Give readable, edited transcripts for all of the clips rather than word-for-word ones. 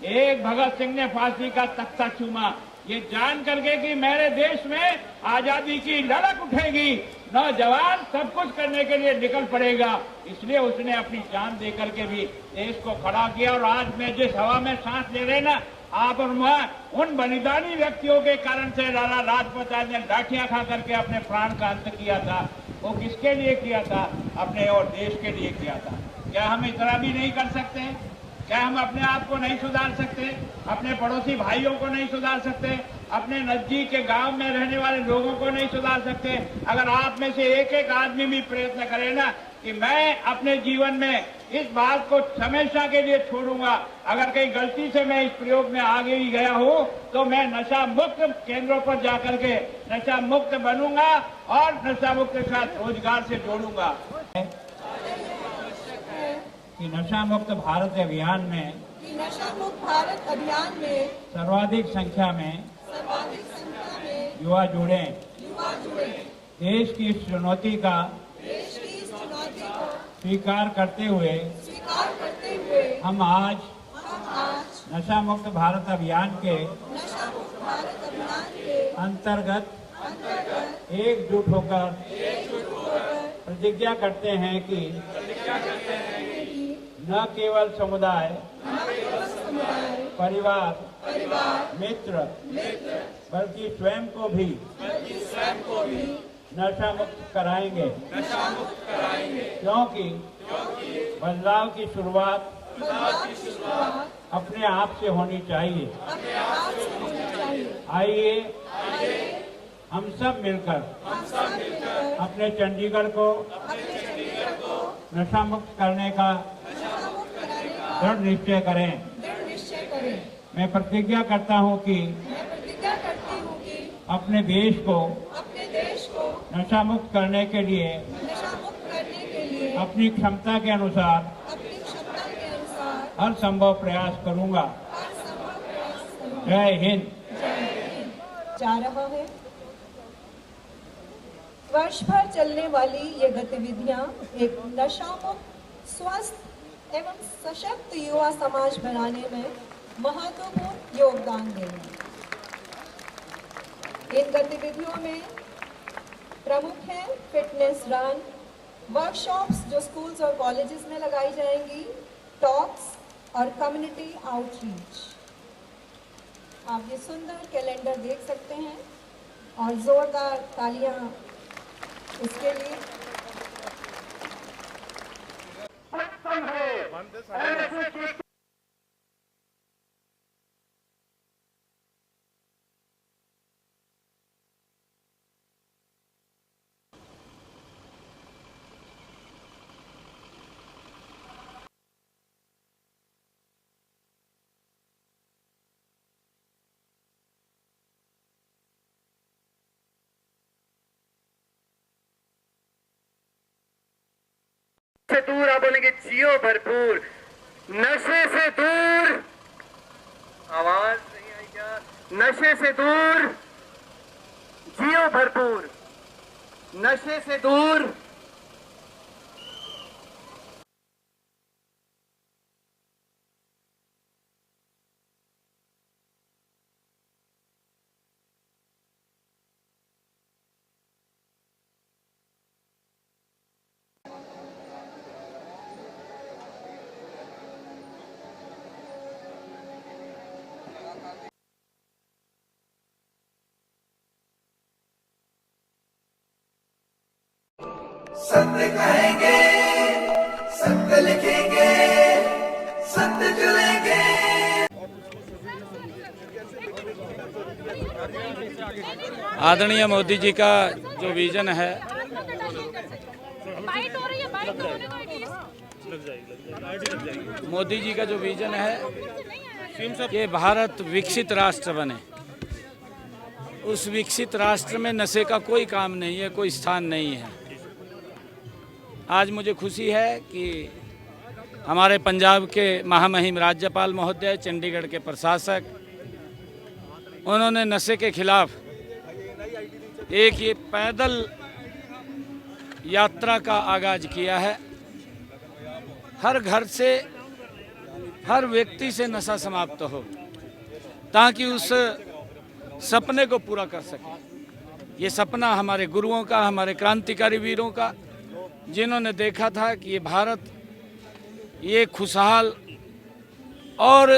एक भगत सिंह ने फांसी का तख्ता चूमा, ये जान करके कि मेरे देश में आजादी की लड़क उठेगी, नौजवान सब कुछ करने के लिए निकल पड़ेगा, इसलिए उसने अपनी जान दे करके भी देश को खड़ा किया। और आज मैं जिस हवा में सांस ले रहे ना, आप और मैं, उन बलिदानी व्यक्तियों के कारण से लाला लाजपत राय ने लाठियां खा करके अपने प्राण का अंत किया था। वो किसके लिए किया था? अपने और देश के लिए किया था। क्या हम इतना भी नहीं कर सकते? क्या हम अपने आप को नहीं सुधार सकते? अपने पड़ोसी भाइयों को नहीं सुधार सकते? अपने नजदीक के गांव में रहने वाले लोगों को नहीं सुधार सकते? अगर आप में से एक एक आदमी भी प्रयत्न करे ना कि मैं अपने जीवन में इस बात को हमेशा के लिए छोड़ूंगा, अगर कहीं गलती से मैं इस प्रयोग में आगे ही गया हूं तो मैं नशा मुक्त केंद्रों पर जाकर के नशा मुक्त बनूंगा और नशा मुक्त के साथ रोजगार से जोड़ूंगा। कि नशा मुक्त भारत अभियान में सर्वाधिक संख्या में युवा जुड़े। देश की इस चुनौती का स्वीकार करते हुए हम आज नशा मुक्त भारत अभियान के अंतर्गत एकजुट होकर प्रतिज्ञा करते हैं कि न केवल समुदाय, परिवार, मित्र, बल्कि स्वयं को भी नशा मुक्त कराएंगे, क्योंकि बदलाव की शुरुआत अपने आप से होनी चाहिए। आइए हम सब मिलकर अपने चंडीगढ़ को नशा मुक्त करने का दृढ़ निश्चय करें। मैं प्रतिज्ञा करता हूं कि अपने देश को नशा मुक्त करने के लिए अपनी क्षमता के अनुसार हर संभव प्रयास करूंगा। जय हिंद। जा रहा है। वर्ष भर चलने वाली ये गतिविधियां एक नशा मुक्त, स्वस्थ एवं सशक्त युवा समाज बनाने में महत्वपूर्ण योगदान देंगे। इन गतिविधियों में प्रमुख है फिटनेस रन, वर्कशॉप्स जो स्कूल्स और कॉलेजेस में लगाई जाएंगी, टॉक्स और कम्युनिटी आउटरीच। आप ये सुंदर कैलेंडर देख सकते हैं और जोरदार तालियां इसके लिए। से दूर आप बोलेंगे जियो भरपूर, नशे से दूर, आवाज नहीं आई क्या? नशे से दूर जियो भरपूर, नशे से दूर। सत्य कहेंगे, सत्य लिखेंगे, सत्य चलेंगे। आदरणीय मोदी जी का जो विजन है, मोदी जी का जो विजन है कि भारत विकसित राष्ट्र बने, उस विकसित राष्ट्र में नशे का कोई काम नहीं है, कोई स्थान नहीं है। आज मुझे खुशी है कि हमारे पंजाब के महामहिम राज्यपाल महोदय, चंडीगढ़ के प्रशासक, उन्होंने नशे के खिलाफ एक ये पैदल यात्रा का आगाज किया है। हर घर से हर व्यक्ति से नशा समाप्त हो, ताकि उस सपने को पूरा कर सके। ये सपना हमारे गुरुओं का, हमारे क्रांतिकारी वीरों का, जिन्होंने देखा था कि ये भारत ये खुशहाल और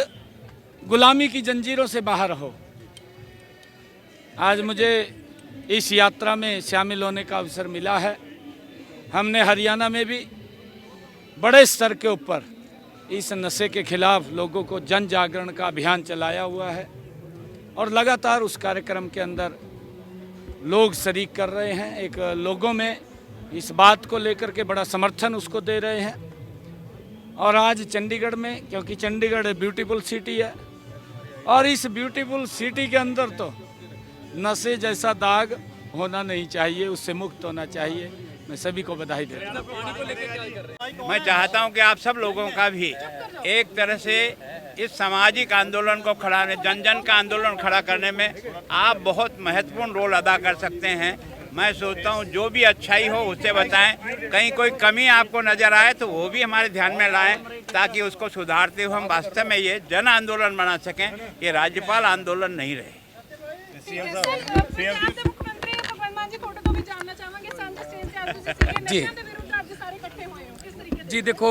गुलामी की जंजीरों से बाहर हो। आज मुझे इस यात्रा में शामिल होने का अवसर मिला है। हमने हरियाणा में भी बड़े स्तर के ऊपर इस नशे के खिलाफ लोगों को जन जागरण का अभियान चलाया हुआ है और लगातार उस कार्यक्रम के अंदर लोग शरीक कर रहे हैं। एक लोगों में इस बात को लेकर के बड़ा समर्थन उसको दे रहे हैं। और आज चंडीगढ़ में, क्योंकि चंडीगढ़ ब्यूटीफुल सिटी है और इस ब्यूटीफुल सिटी के अंदर तो नशे जैसा दाग होना नहीं चाहिए, उससे मुक्त होना चाहिए। मैं सभी को बधाई देता हूँ। मैं चाहता हूं कि आप सब लोगों का भी एक तरह से इस सामाजिक आंदोलन को जन जन का आंदोलन खड़ा करने में आप बहुत महत्वपूर्ण रोल अदा कर सकते हैं। मैं सोचता हूं जो भी अच्छाई हो उससे बताएं, कहीं कोई कमी आपको नज़र आए तो वो भी हमारे ध्यान में लाएं, ताकि उसको सुधारते हुए हम वास्तव में ये जन आंदोलन बना सकें, ये राज्यपाल आंदोलन नहीं रहे। जी देखो,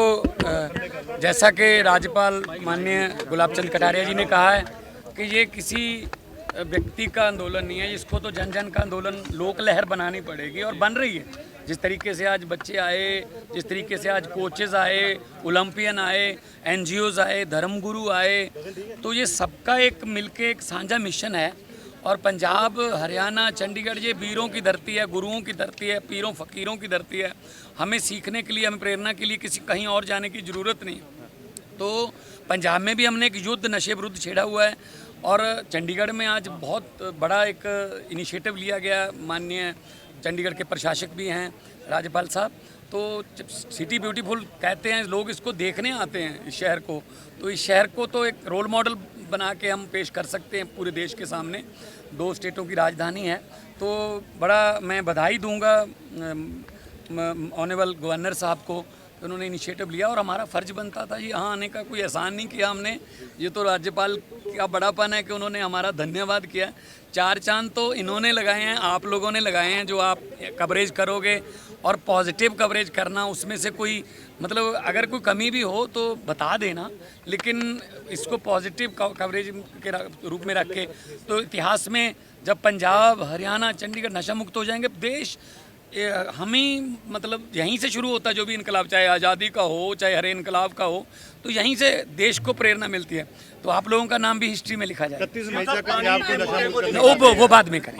जैसा कि राज्यपाल माननीय गुलाब चंद कटारिया जी ने कहा है कि ये किसी व्यक्ति का आंदोलन नहीं है, इसको तो जन जन का आंदोलन लोक लहर बनानी पड़ेगी और बन रही है। जिस तरीके से आज बच्चे आए, जिस तरीके से आज कोचेज़ आए, ओलंपियन आए, NGOs आए, धर्मगुरु आए, तो ये सबका एक मिलके एक साझा मिशन है। और पंजाब, हरियाणा, चंडीगढ़ ये वीरों की धरती है, गुरुओं की धरती है, पीरों फकीरों की धरती है। हमें सीखने के लिए, हमें प्रेरणा के लिए किसी कहीं और जाने की ज़रूरत नहीं। तो पंजाब में भी हमने एक युद्ध नशे विरुद्ध छेड़ा हुआ है और चंडीगढ़ में आज बहुत बड़ा एक इनिशिएटिव लिया गया। माननीय चंडीगढ़ के प्रशासक भी हैं, राज्यपाल साहब। तो सिटी ब्यूटीफुल कहते हैं लोग, इसको देखने आते हैं इस शहर को, तो इस शहर को तो एक रोल मॉडल बना के हम पेश कर सकते हैं पूरे देश के सामने। 2 स्टेटों की राजधानी है, तो बड़ा मैं बधाई दूंगा ऑनरेबल गवर्नर साहब को, उन्होंने इनिशिएटिव लिया और हमारा फ़र्ज बनता था यहाँ आने का। कोई एहसान नहीं किया हमने, ये तो राज्यपाल का बड़ापन है कि उन्होंने हमारा धन्यवाद किया। 4 चांद तो इन्होंने लगाए हैं, आप लोगों ने लगाए हैं। जो आप कवरेज करोगे और पॉजिटिव कवरेज करना, उसमें से कोई मतलब अगर कोई कमी भी हो तो बता देना, लेकिन इसको पॉजिटिव कवरेज के रूप में रख के, तो इतिहास में जब पंजाब, हरियाणा, चंडीगढ़ नशा मुक्त हो जाएंगे, देश हम ही मतलब यहीं से शुरू होता है। जो भी इनकलाब, चाहे आज़ादी का हो, चाहे हरे इनकलाब का हो, तो यहीं से देश को प्रेरणा मिलती है। तो आप लोगों का नाम भी हिस्ट्री में लिखा जाए। 31 मई तक पंजाब को नशा मुक्त वो बाद में करें।